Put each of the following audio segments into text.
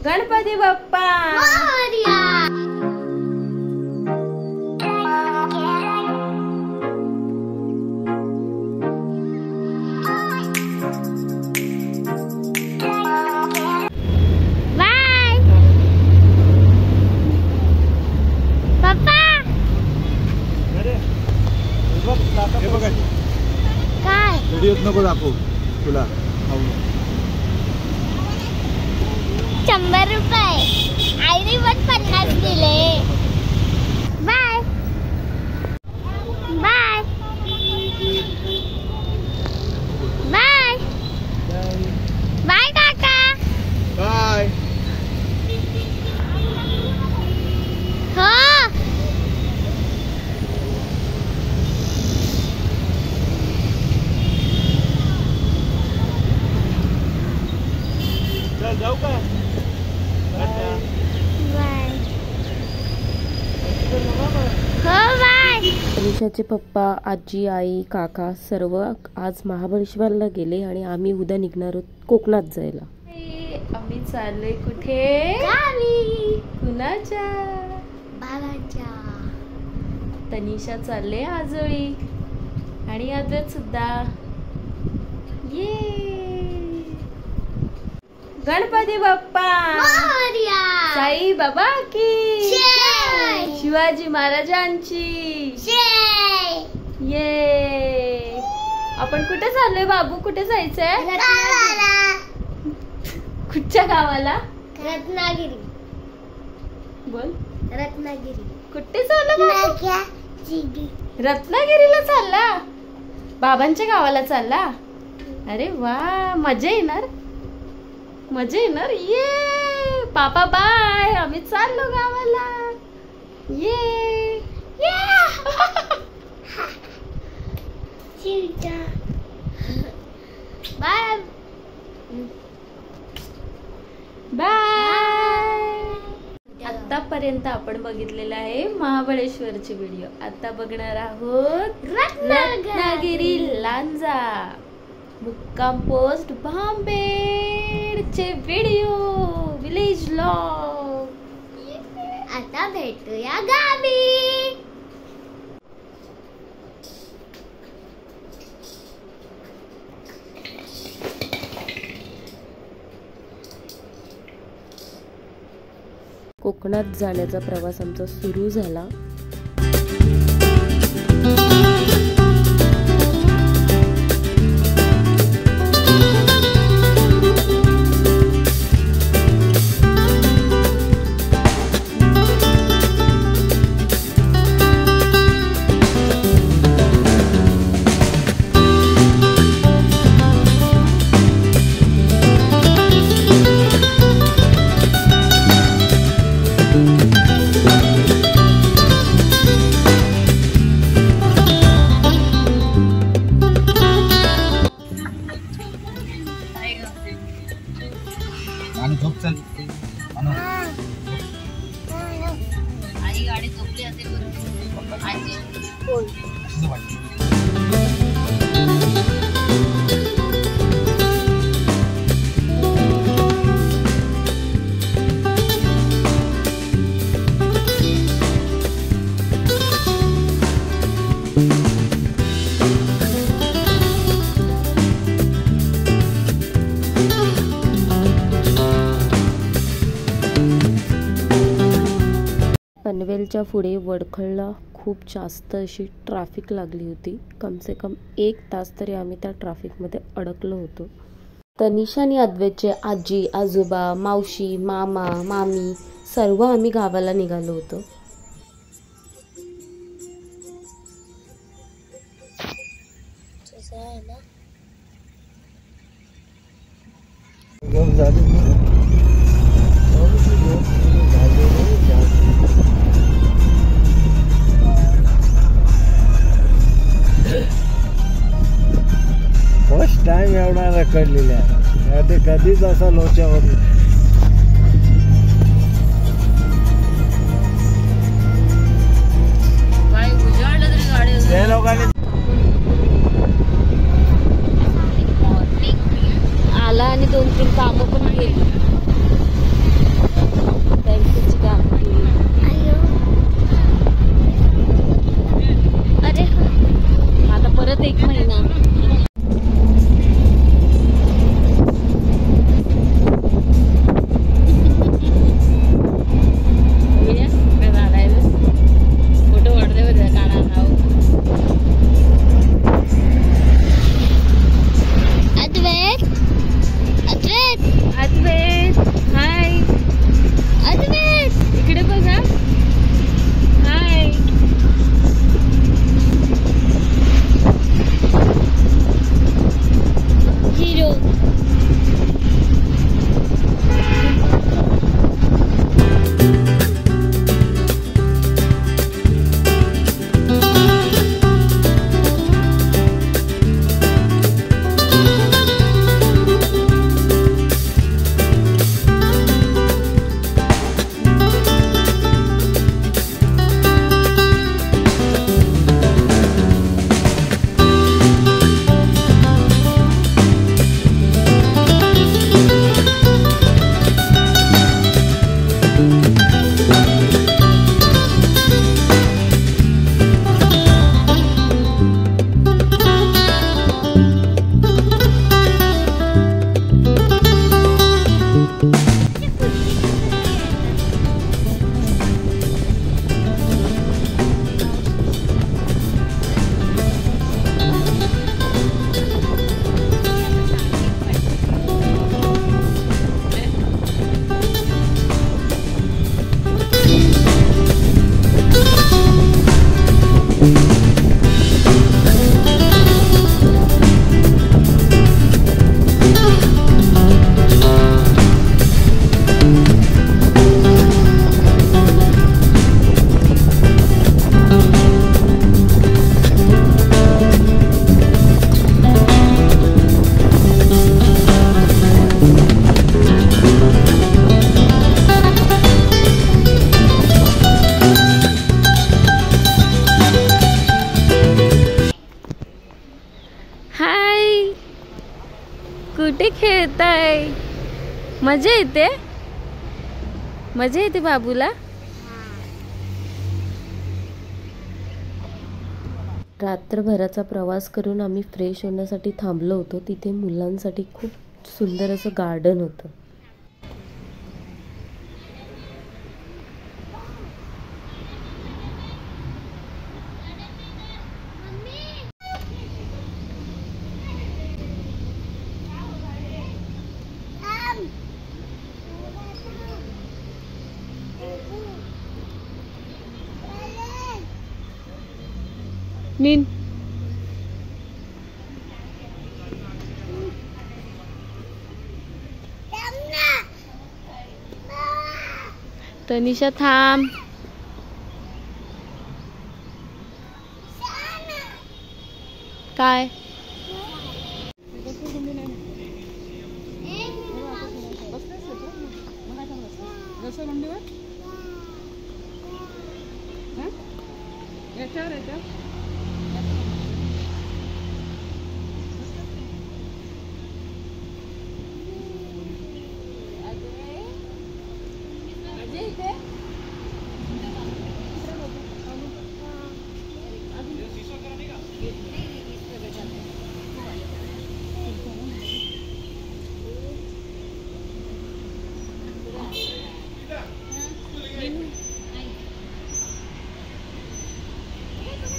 गणपती बाप्पा मोरया। काय व्हिडिओत नको दाखवू तुला। 100 रुपये आईने पण 50 दिले। बाय बाय बाय बाय काका बाय। हो जाऊ का? तनिषाचे पप्पा, आजी, आई, काका सर्व आज महाबळेश्वरला गेले आणि आम्ही उद्या निघणार आहोत कोकणात जायला। आम्ही चाललोय कुठे? गावी। कुणाच्या? बाबांच्या। तनिषा चालले आजोळी आणि अद्वैत सुद्धा। ये गणपती बाप्पा मोरया। साई बाबा की जय। शिवाजी महाराजांची जय। ये आपण कुठे चाललोय बाबू? कुठे जायचंय? कुठच्या गावाला? रत्नागिरी। बोल रत्नागिरी। कुठे चाललो बाबू? रत्नागिरीला चालला? बाबांच्या गावाला चालला? अरे वा, मजा येणार मजा येणार। ये पापा बाय, आम्ही चाललो गावाला। ये बाय बाय। आतापर्यंत आपण बघितलेला आहे महाबळेश्वरचे व्हिडिओ। आता बघणार आहोत रत्नागिरी लांजा मुक्काम पोस्ट भांबेडचे व्हिडिओ विलेज व्लॉग। आता भेटूया गावी। कोकणात जाण्याचा प्रवास आमचा सुरू झाला। आणि झोप चल। आई गाडी झोपली असेल बरोबर। आजी बोल पनवेलच्या पुढे वडखळला खूप जास्त अशी ट्रॅफिक लागली होती। कमसे कम 1 तास तरी आम्ही त्या ट्रॅफिकमध्ये अडकलो होतो। तनिषा आणि अद्वैतचे आजी, आजोबा, मावशी, मामा, मामी सर्व आम्ही गावाला निघालो होतो। फर्स्ट टाइम एवढा रखडलेला आहे, ते कधीच असा लोच्यावर लोकांनी आला आणि 2-3 कामं पण केली। मजा येते, मजा येते बाबूला. रात्रभराचा प्रवास करून आम्ही फ्रेश होण्यासाठी थांबलो होतो. तिथे मुलांसाठी खूप सुंदर असं गार्डन होतं. नीन तनिषा थांब. काय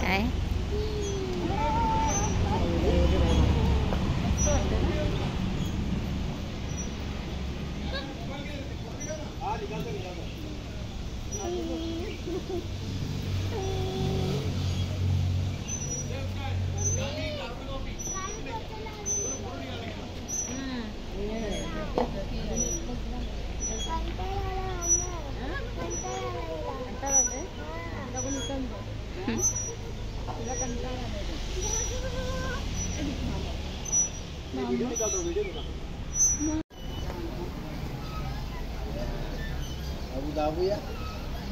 काय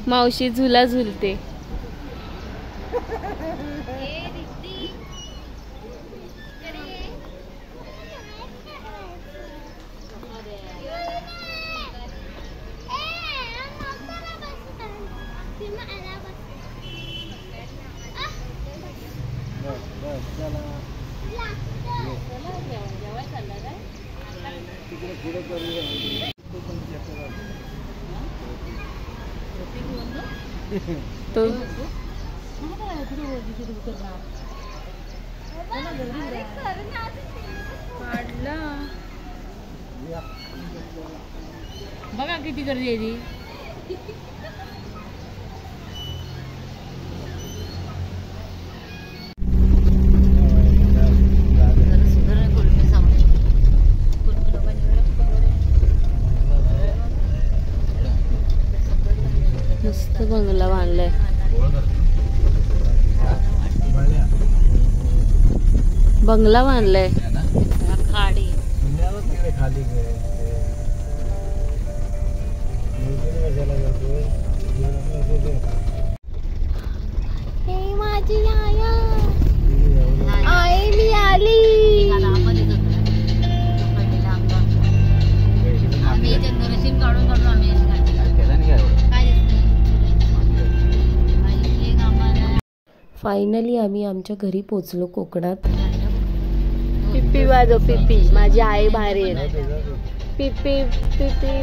मावशी झुला झुलते. तो बघा किती गर्दी आहे ती. मस्त बंगला बांधलाय. बंगला बांधलाय खाडी. खाली माझी आई मी आली. फायनली आम्ही आमच्या घरी पोचलो कोकणात. पिप्पी वाजव पिप्पी. माझी आई भारी आहे. पिप्पी पिप्पी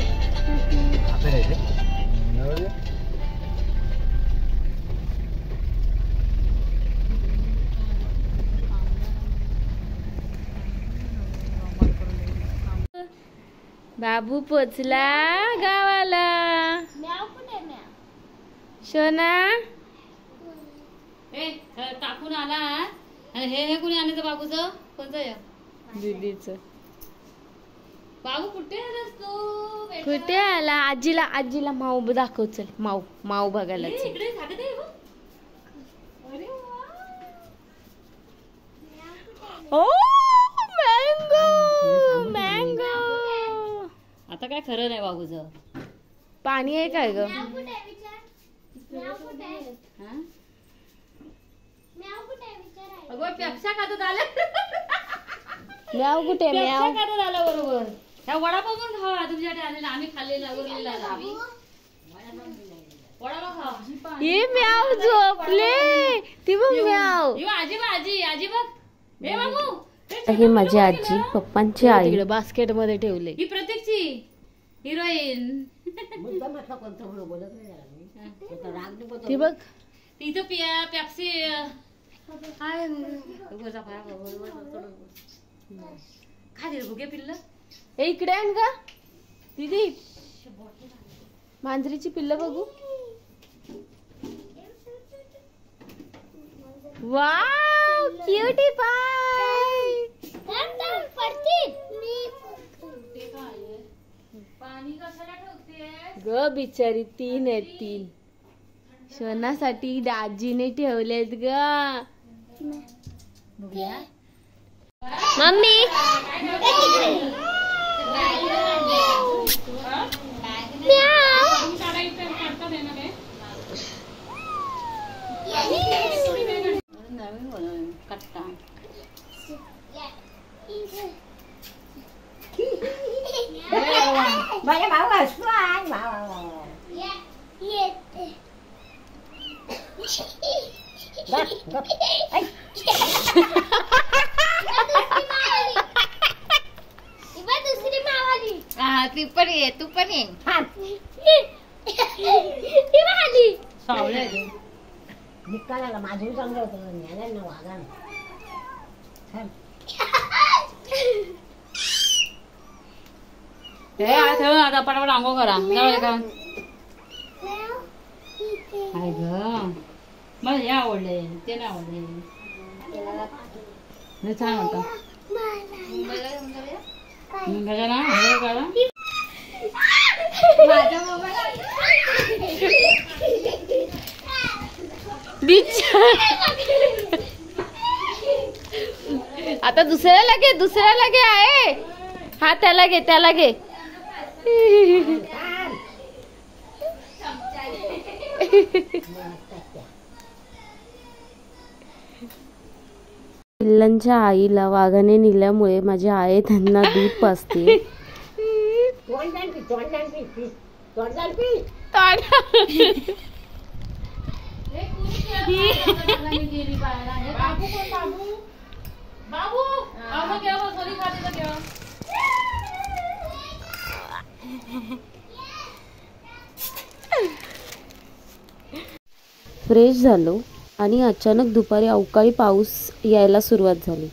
बाबू पोचला गावाला. शोना टाकून आला. हे कुणी आणायचं बाबूचं? कोणतं? दीदीचं. बाबू कुठे आलास तू? कुठे आला? आजीला माऊ दाखव. चल माऊ बघायला. ओ मँगो. आता काय खरं नाही बाबूचं. पाणी आहे काय ग? पेप्सा खात आलं. म्याव कुठे? म्याव खात आलं बरोबर. ह्या वडापाव पण खावा तुमच्याकडे आलेला आम्ही खाल्लेला वरलेला वडापाव खावा. हे म्याव झोपले ती बघ म्याव. आजी बघ आजी आजी बघ हे बाबू हे माझी आजी पप्पांची आई. तिकडे बास्केट मध्ये ठेवले. ही प्रत्येकची हिरोईन ती बघ इथं पॅप्सी हाय खा दे भुगे पिल्ल. हे इकडे आण का दीदी मांजरीची पिल्ल बघू. वाव क्यूटी पाय. पाणी कशाला ठेवते ग बिचारी 3 आहेत 3. शोनासाठी दाजीने ठेवलेत ग. मम्मी माझ्या भाऊ असतो दुसरी मावाली. ती पण ये तू पण ये. निकालाला माझं चांगलं होतं ना वागा. आता पटापट आंघोळ करा का काय ग मला हे आवडले ते नाही आवडले छान होता. आता दुसऱ्याला घे आहे. हा त्याला घे. पिल्लांच्या आईला वाघाने नेल्यामुळे माझी आई त्यांना दूध पाजते. फ्रेश झालो आणि अचानक दुपारी अवकाळी पाऊस यायला सुरुवात झाली.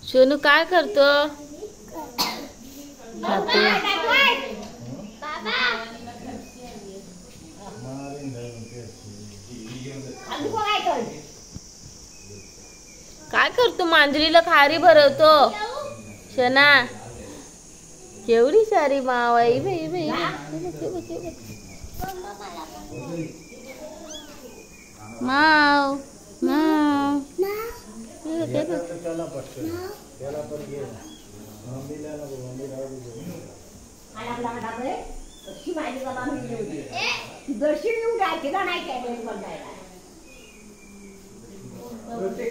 सोनू काय करतो. काय करतो मांजरीला खारी भरवतो. शना केवढी सारी माव आहे बाई. माव माव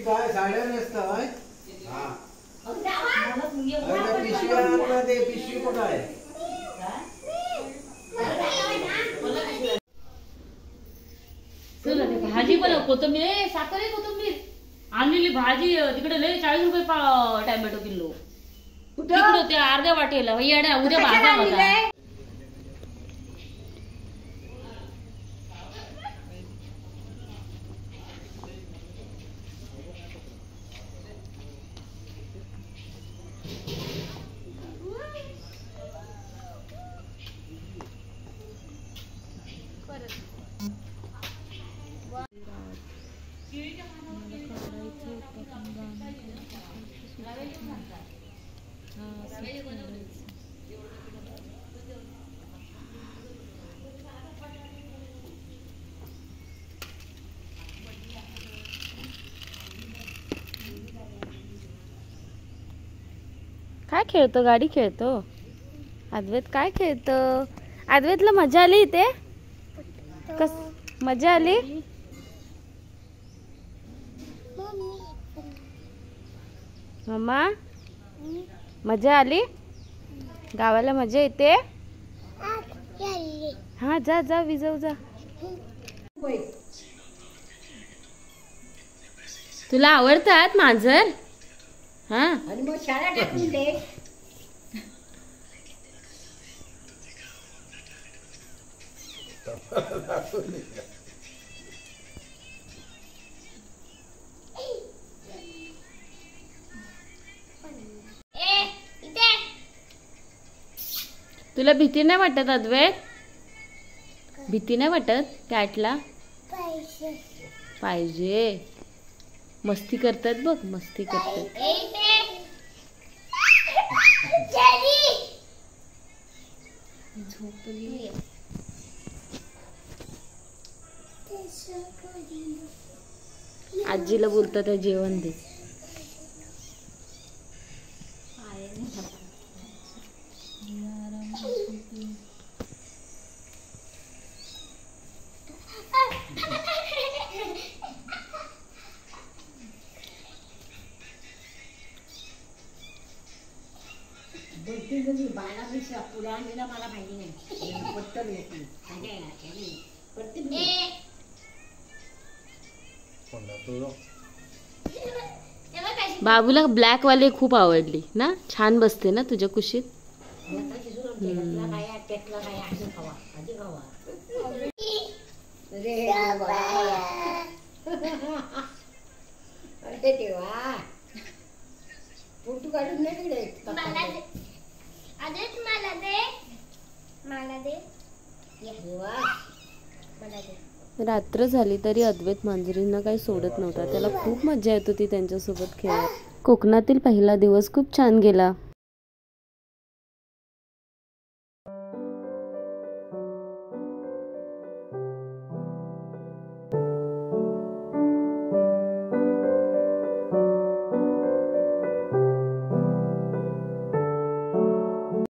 काय साड्या नसतात पिशवी कुठं आहे. भाजी पण कोथिंबीर साखर कोथिंबीर आणलेली भाजी तिकडे लय 40 रुपये टॅमॅटो किलो. तिकडे त्या अर्ध्या वाटेला उद्या भाजा होता. काय खेळतो? गाडी खेळतो अद्वैत. काय खेळतो अद्वैतला? मजा आली इथे? कस मजा आली? मम्मा मजा आली? गावाला मजा येते? हा जा जा विजव जा. तुला आवडतात मांजर? हा आणि मग शाळा टाकून दे. तुला भीती नाही वाटत अद्वैत? भीती नाही वाटत कॅटला? पाहिजे. मस्ती करतात बघ, मस्ती करतात. आजीला बोलतात जेवण दे. मला माहिती नाही. बाबूला ब्लॅक वाली खूप आवडली ना? छान बसते ना तुझ्या कुशीत? अरे देवा, फोटो काढून नाही तिकडे. रात्र झाली तरी अद्वैत मांजरींना काही सोडत नव्हता. त्याला खूप मजा येत होती त्यांच्यासोबत खेळत. कोकणातील पहिला दिवस खूप छान गेला.